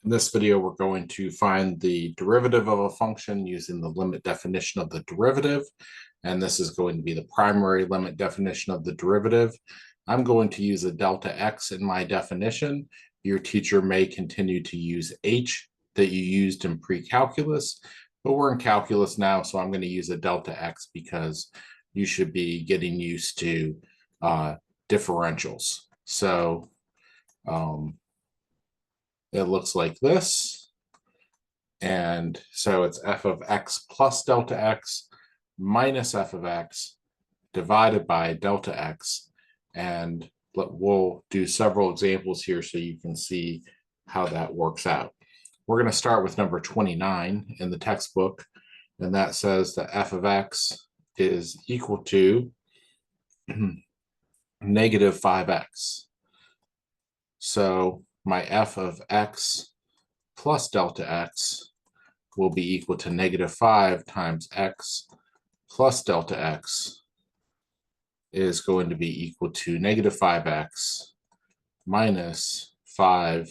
In this video, we're going to find the derivative of a function using the limit definition of the derivative. And this is going to be the primary limit definition of the derivative. I'm going to use a delta x in my definition. Your teacher may continue to use h that you used in pre-calculus, but we're in calculus now, so I'm going to use a delta x because you should be getting used to differentials. So it looks like this. And so it's f of x plus delta x minus f of x divided by delta x. And we'll do several examples here so you can see how that works out. We're going to start with number 29 in the textbook, and that says that f of x is equal to negative 5x. So my f of x plus delta x will be equal to negative 5 times x plus delta x is going to be equal to negative 5x minus 5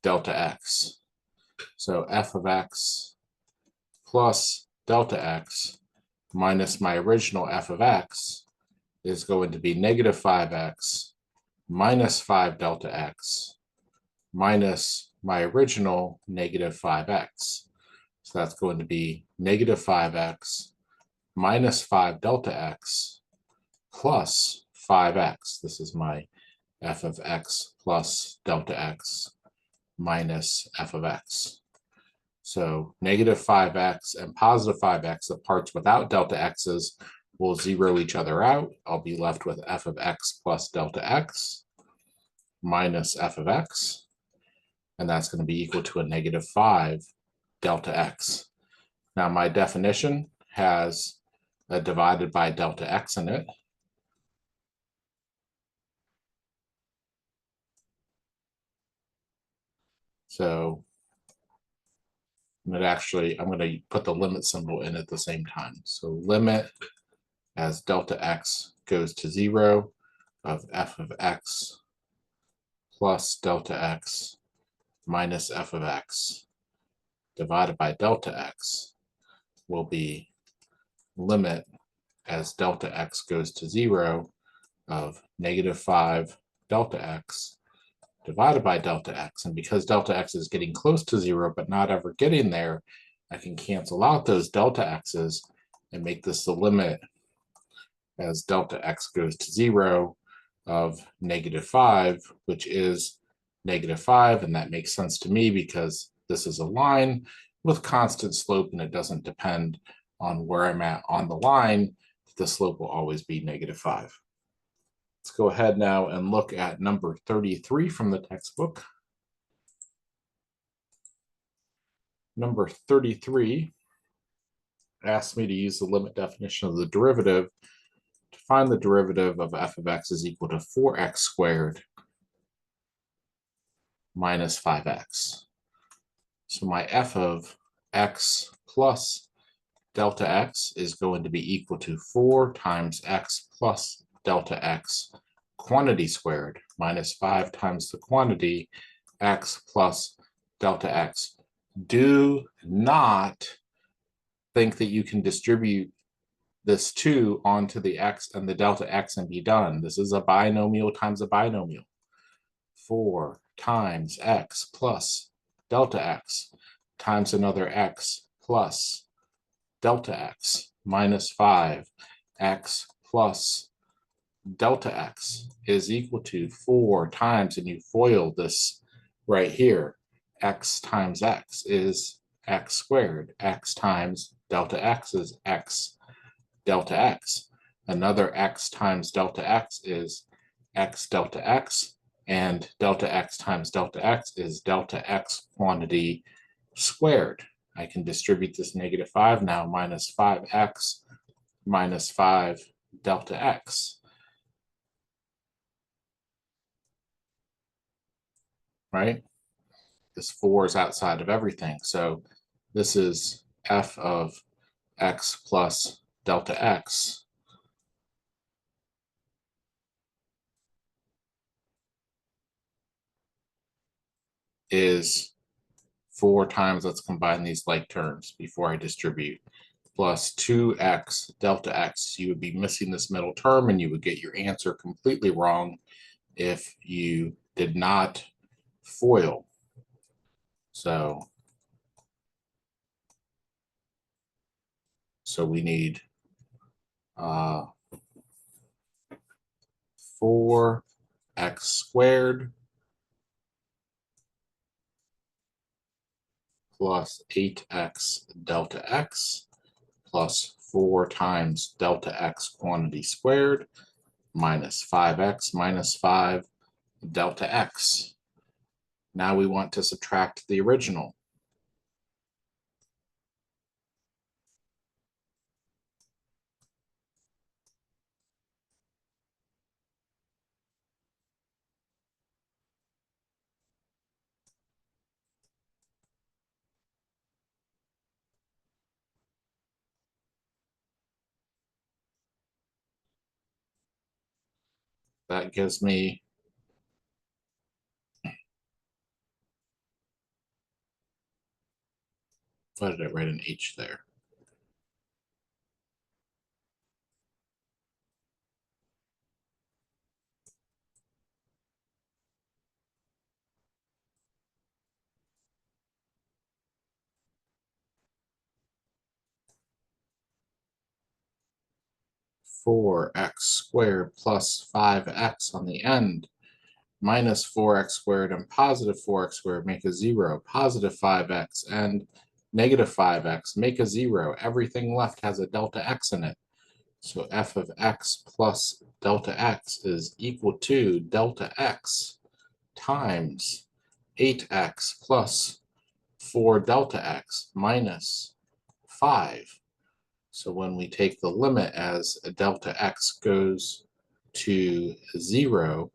delta x. So f of x plus delta x minus my original f of x is going to be negative 5x minus 5 delta x minus my original negative 5x. So that's going to be negative 5x minus 5 delta x plus 5x. This is my f of x plus delta x minus f of x. So negative 5x and positive 5x, the parts without delta x's, will zero each other out. I'll be left with f of x plus delta x minus f of x. And that's going to be equal to a negative 5 delta x. Now my definition has a divided by delta x in it. So I'm going to put the limit symbol in at the same time. So limit as delta x goes to 0 of f of x plus delta x minus f of x divided by delta x will be limit as delta x goes to 0 of negative 5 delta x divided by delta x. And because delta x is getting close to 0 but not ever getting there, I can cancel out those delta x's and make this the limit as delta x goes to 0 of negative 5, which is negative 5. And that makes sense to me because this is a line with constant slope and it doesn't depend on where I'm at on the line. The slope will always be negative 5. Let's go ahead now and look at number 33 from the textbook. Number 33 asks me to use the limit definition of the derivative to find the derivative of f of x is equal to 4x squared minus 5x. So my f of x plus delta x is going to be equal to 4 times x plus delta x quantity squared minus 5 times the quantity x plus delta x. Do not think that you can distribute this 2 onto the x and the delta x and be done. This is a binomial times a binomial. 4 times x plus delta x times another x plus delta x minus 5 x plus delta x is equal to 4 times, and you FOIL this right here, x times x is x squared, x times delta x is x delta x. Another x times delta x is x delta x, and delta x times delta x is delta x quantity squared. I can distribute this negative 5 now, minus 5x minus 5 delta x. Right? This 4 is outside of everything. So this is f of x plus delta x is 4 times, let's combine these like terms before I distribute, plus 2x delta x. You would be missing this middle term and you would get your answer completely wrong if you did not FOIL. So we need 4x squared plus 8x delta x plus 4 times delta x quantity squared minus 5x minus 5 delta x. Now we want to subtract the original. That gives me why did I write an H there? Four x squared plus 5x on the end minus 4x squared and positive 4x squared make a 0. Positive 5x and negative 5x make a 0. Everything left has a delta x in it. So f of x plus delta x is equal to delta x times 8x plus 4 delta x minus 5. So when we take the limit as delta x goes to 0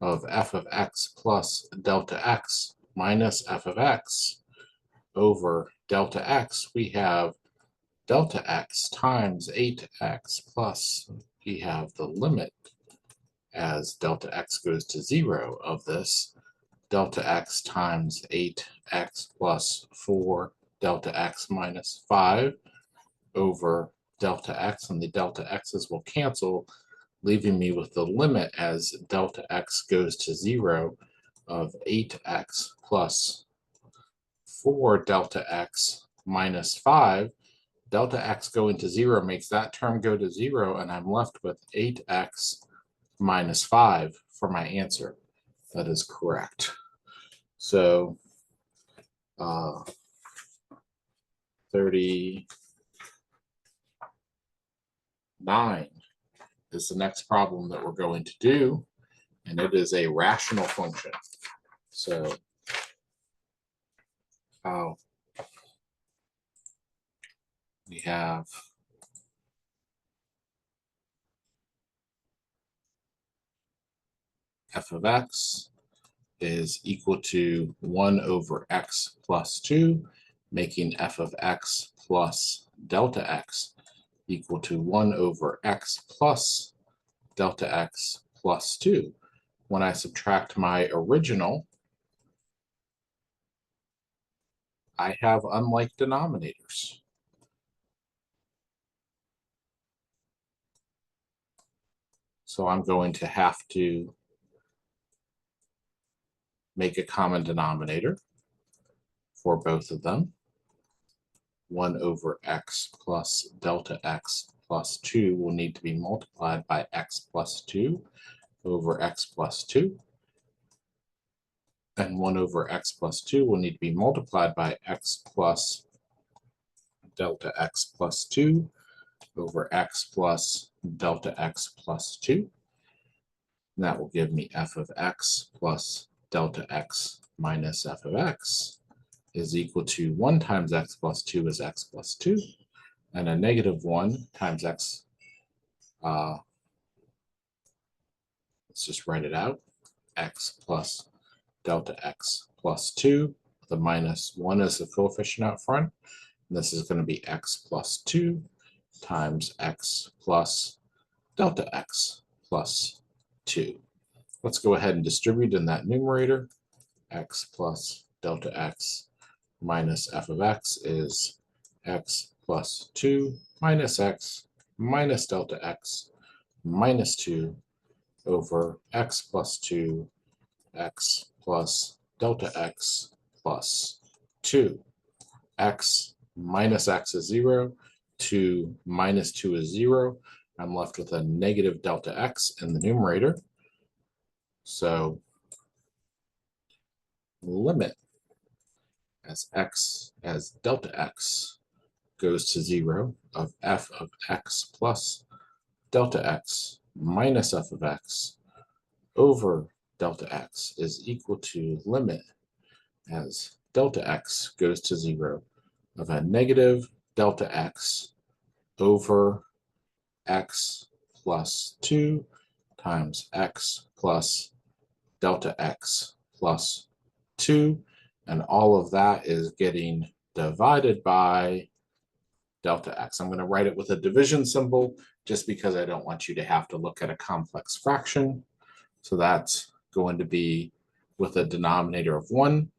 of f of x plus delta x minus f of x over delta x, we have delta x times 8x plus, we have the limit as delta x goes to 0 of this, delta x times 8x plus 4 delta x minus 5 over delta x, and the delta x's will cancel, leaving me with the limit as delta x goes to 0 of 8x plus 4 delta x minus 5. Delta x going to 0 makes that term go to 0, and I'm left with 8x minus 5 for my answer. That is correct. So 39 is the next problem that we're going to do, and it is a rational function. So we have f of x is equal to 1 over x plus 2, making f of x plus delta x equal to 1 over x plus delta x plus 2. When I subtract my original, I have unlike denominators. So I'm going to have to make a common denominator for both of them. 1 over x plus delta x plus 2 will need to be multiplied by x plus 2 over x plus 2. And 1 over x plus 2 will need to be multiplied by x plus delta x plus 2 over x plus delta x plus 2. And that will give me f of x plus delta x minus f of x is equal to 1 times x plus 2 is x plus 2, and a negative 1 times x, let's just write it out, x plus delta x plus 2. The minus 1 is the coefficient out front. And this is going to be x plus 2 times x plus delta x plus 2. Let's go ahead and distribute in that numerator. X plus delta x minus f of x is x plus 2 minus x minus delta x minus 2 over x plus 2 x plus delta x plus 2. X minus x is 0. 2 minus 2 is 0. I'm left with a negative delta x in the numerator. So limit as delta x goes to 0 of f of x plus delta x minus f of x over delta x is equal to limit as delta x goes to 0 of a negative delta x over x plus 2 times x plus delta x plus 2. And all of that is getting divided by delta x. I'm going to write it with a division symbol just because I don't want you to have to look at a complex fraction. So that's going to be with a denominator of 1.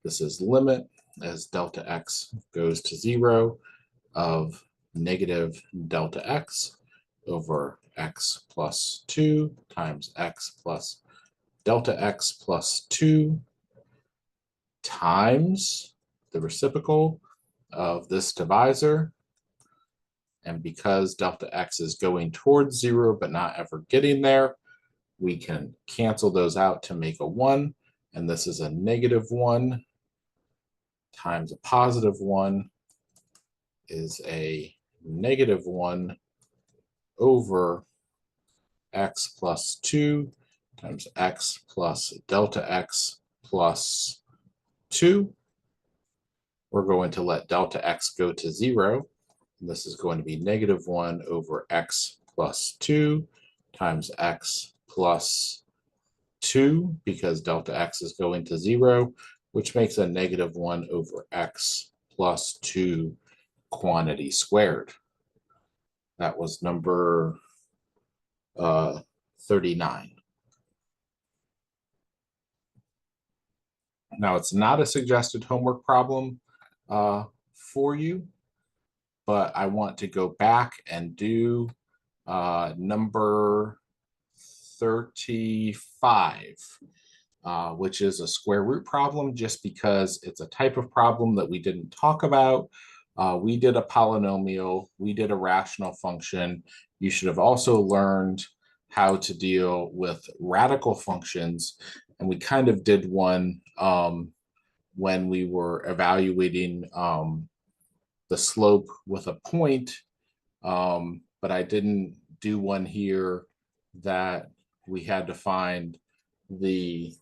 This is limit as delta x goes to 0 of negative delta x over x plus 2 times x plus delta x plus 2 times the reciprocal of this divisor. And because delta x is going towards 0 but not ever getting there, we can cancel those out to make a 1. And this is a negative 1 times a positive 1 is a negative 1 over x plus 2 times x plus delta x plus 2. We're going to let delta x go to 0. And this is going to be negative 1 over x plus 2 times x plus 2 because delta x is going to 0, which makes a negative 1 over x plus 2 quantity squared. That was number 39. Now, it's not a suggested homework problem for you, but I want to go back and do number 35, which is a square root problem, just because it's a type of problem that we didn't talk about. We did a polynomial, we did a rational function. You should have also learned how to deal with radical functions. And we kind of did one when we were evaluating the slope with a point, but I didn't do one here that we had to find the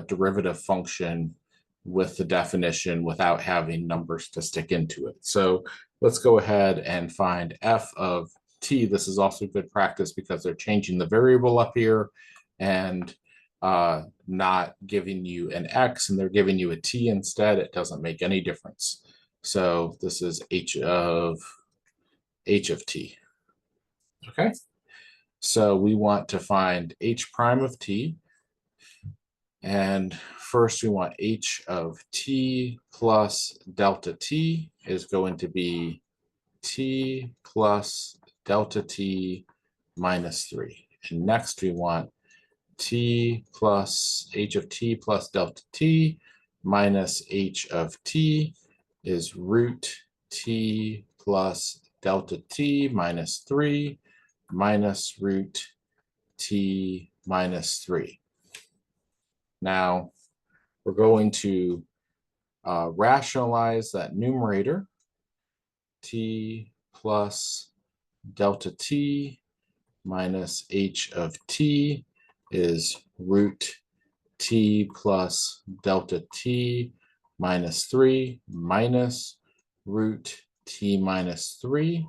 derivative function with the definition without having numbers to stick into it. So let's go ahead and find f of t. This is also good practice because they're changing the variable up here and not giving you an x, and they're giving you a t instead. It doesn't make any difference. So this is h of t. Okay, so we want to find h prime of t. And first we want h of t plus delta t is going to be t plus delta t minus 3. And next we want t plus h of t plus delta t minus h of t is root t plus delta t minus 3 minus root t minus 3. Now we're going to rationalize that numerator. T plus delta t minus h of t is root t plus delta t minus 3 minus root t minus 3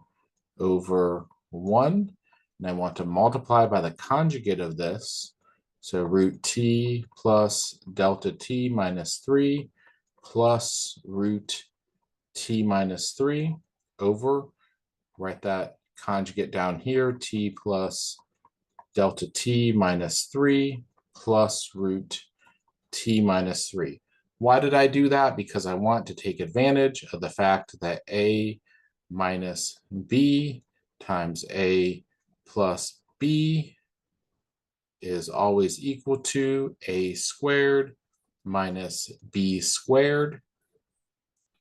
over 1. And I want to multiply by the conjugate of this. So root t plus delta t minus 3 plus root t minus 3 over, write that conjugate down here, t plus delta t minus 3 plus root t minus 3. Why did I do that? Because I want to take advantage of the fact that a minus b times a plus b is always equal to a squared minus b squared.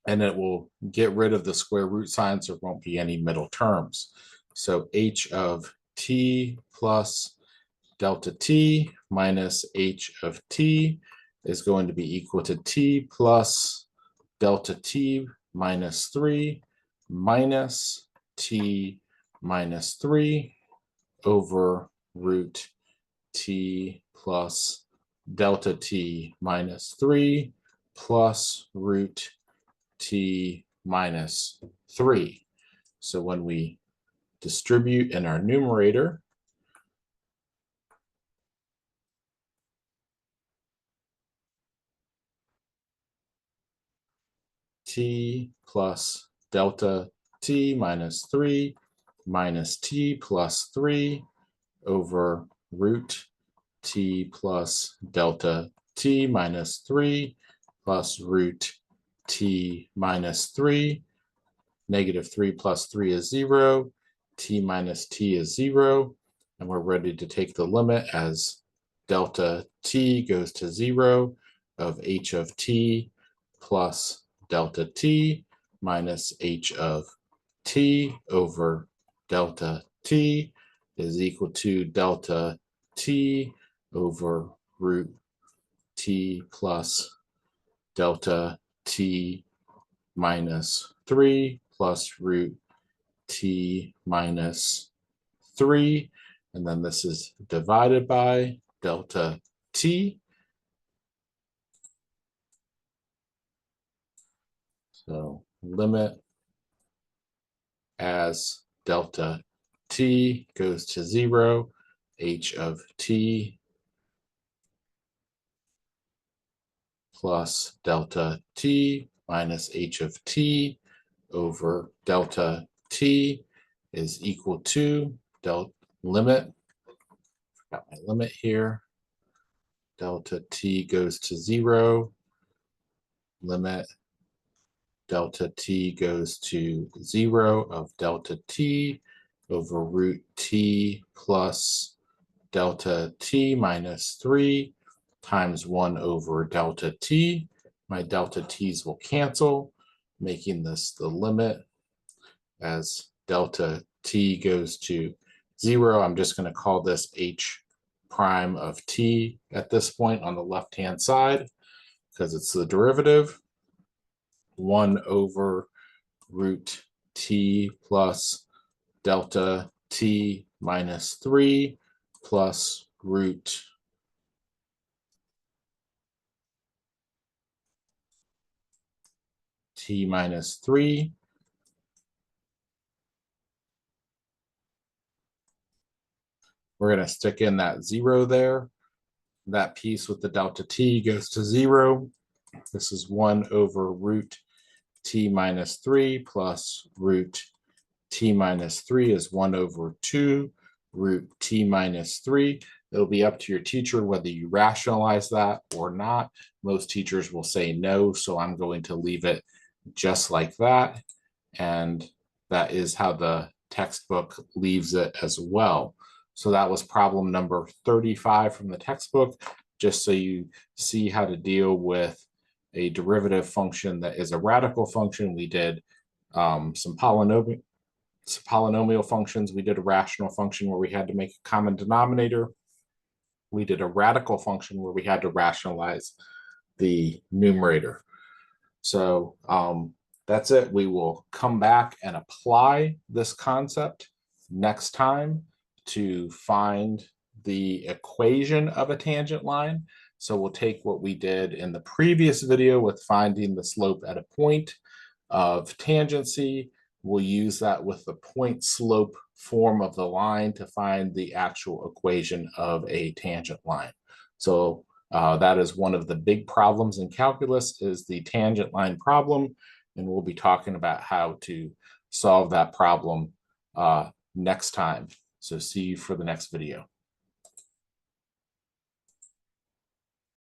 And it will get rid of the square root sign, so there won't be any middle terms. So h of t plus delta t minus h of t is going to be equal to t plus delta t minus 3 minus t minus 3 over root t plus delta t minus 3 plus root t minus 3. So when we distribute in our numerator, t plus delta t minus 3 minus t plus 3 over root t plus delta t minus 3 plus root t minus 3. Negative 3 plus 3 is 0. T minus t is 0. And we're ready to take the limit as delta t goes to 0 of h of t plus delta t minus h of t over delta t is equal to delta t over root t plus delta t minus 3 plus root t minus 3. And then this is divided by delta t. So limit as delta t goes to 0, h of t plus delta t minus h of t over delta t is equal to limit. Got my limit here. Delta t goes to 0. Limit delta t goes to 0 of delta t over root t plus delta t minus 3 times 1 over delta t. My delta t's will cancel, making this the limit as delta t goes to 0. I'm just going to call this h prime of t at this point on the left-hand side because it's the derivative. 1 over root t plus delta t minus 3 plus root t minus 3. We're going to stick in that 0 there. That piece with the delta t goes to 0. This is 1 over root t minus 3 plus root t minus 3 is 1 over 2 root t minus 3. It'll be up to your teacher whether you rationalize that or not. Most teachers will say no, so I'm going to leave it just like that. And that is how the textbook leaves it as well. So that was problem number 35 from the textbook, just so you see how to deal with a derivative function that is a radical function. We did some polynomial functions. We did a rational function where we had to make a common denominator. We did a radical function where we had to rationalize the numerator. So that's it. We will come back and apply this concept next time to find the equation of a tangent line. So we'll take what we did in the previous video with finding the slope at a point of tangency. We'll use that with the point slope form of the line to find the actual equation of a tangent line. So that is one of the big problems in calculus, is the tangent line problem. And we'll be talking about how to solve that problem next time. So see you for the next video.